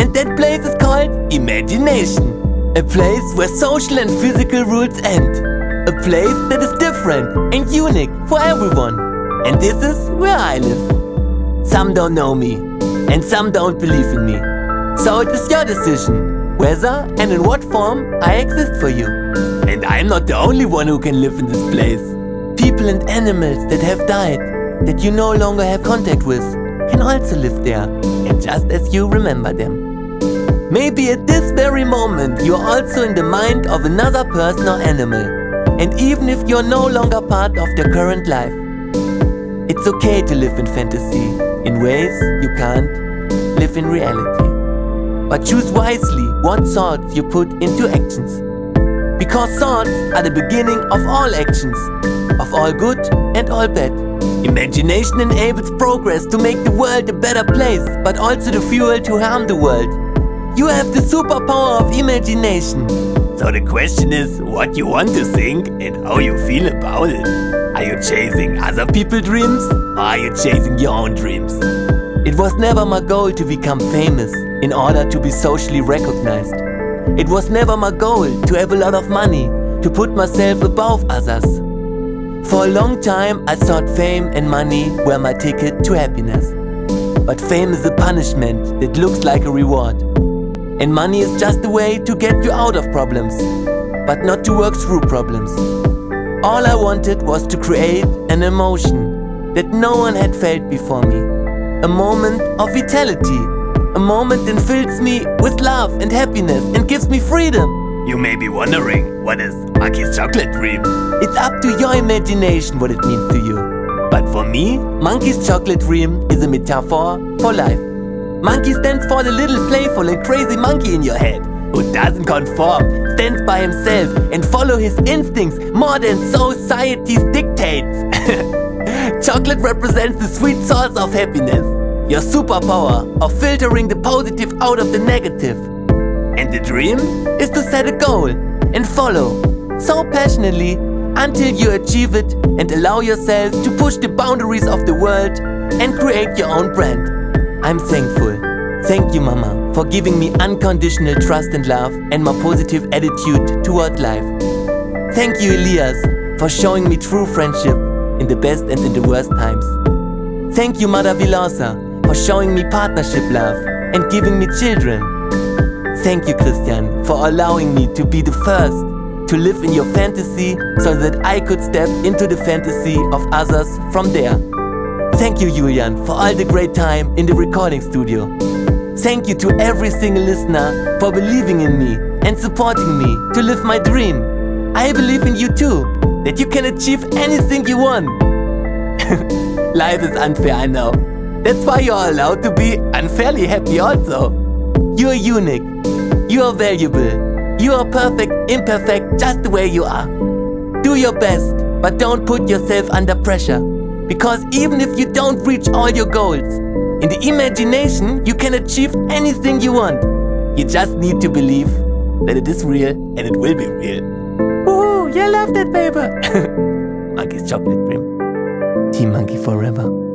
and that place is called imagination. A place where social and physical rules end. A place that is different and unique for everyone. And this is where I live. Some don't know me, and some don't believe in me. So it is your decision whether and in what form I exist for you. And I'm not the only one who can live in this place. People and animals that have died, that you no longer have contact with, can also live there, and just as you remember them. Maybe at this very moment you're also in the mind of another person or animal. And even if you're no longer part of their current life, it's okay to live in fantasy in ways you can't live in reality. But choose wisely what thoughts you put into actions. Because thoughts are the beginning of all actions, of all good and all bad. Imagination enables progress to make the world a better place, but also the fuel to harm the world. You have the superpower of imagination. So the question is what you want to think and how you feel about it. Are you chasing other people's dreams or are you chasing your own dreams? It was never my goal to become famous in order to be socially recognized. It was never my goal to have a lot of money, to put myself above others. For a long time I thought fame and money were my ticket to happiness. But fame is a punishment that looks like a reward. And money is just a way to get you out of problems, but not to work through problems. All I wanted was to create an emotion that no one had felt before me. A moment of vitality. A moment that fills me with love and happiness and gives me freedom. You may be wondering, what is Monkey's chocolate dream? It's up to your imagination what it means to you. But for me, Monkey's chocolate dream is a metaphor for life. Monkey stands for the little playful and crazy monkey in your head, who doesn't conform, stands by himself and follow his instincts more than society's dictates. Chocolate represents the sweet source of happiness, your superpower of filtering the positive out of the negative. And the dream is to set a goal and follow so passionately until you achieve it and allow yourself to push the boundaries of the world and create your own brand. I'm thankful. Thank you, Mama, for giving me unconditional trust and love and my positive attitude toward life. Thank you, Elias, for showing me true friendship in the best and in the worst times. Thank you, Mother Vilosa, for showing me partnership love and giving me children. Thank you, Christian, for allowing me to be the first to live in your fantasy so that I could step into the fantasy of others from there. Thank you, Julian, for all the great time in the recording studio. Thank you to every single listener for believing in me and supporting me to live my dream. I believe in you too, that you can achieve anything you want. Life is unfair, I know. That's why you are allowed to be unfairly happy also. You are unique. You are valuable. You are perfect, imperfect, just the way you are. Do your best, but don't put yourself under pressure. Because even if you don't reach all your goals, in the imagination you can achieve anything you want. You just need to believe that it is real and it will be real. Woohoo! You love that paper! Monkey's chocolate dream. Team Monkey forever.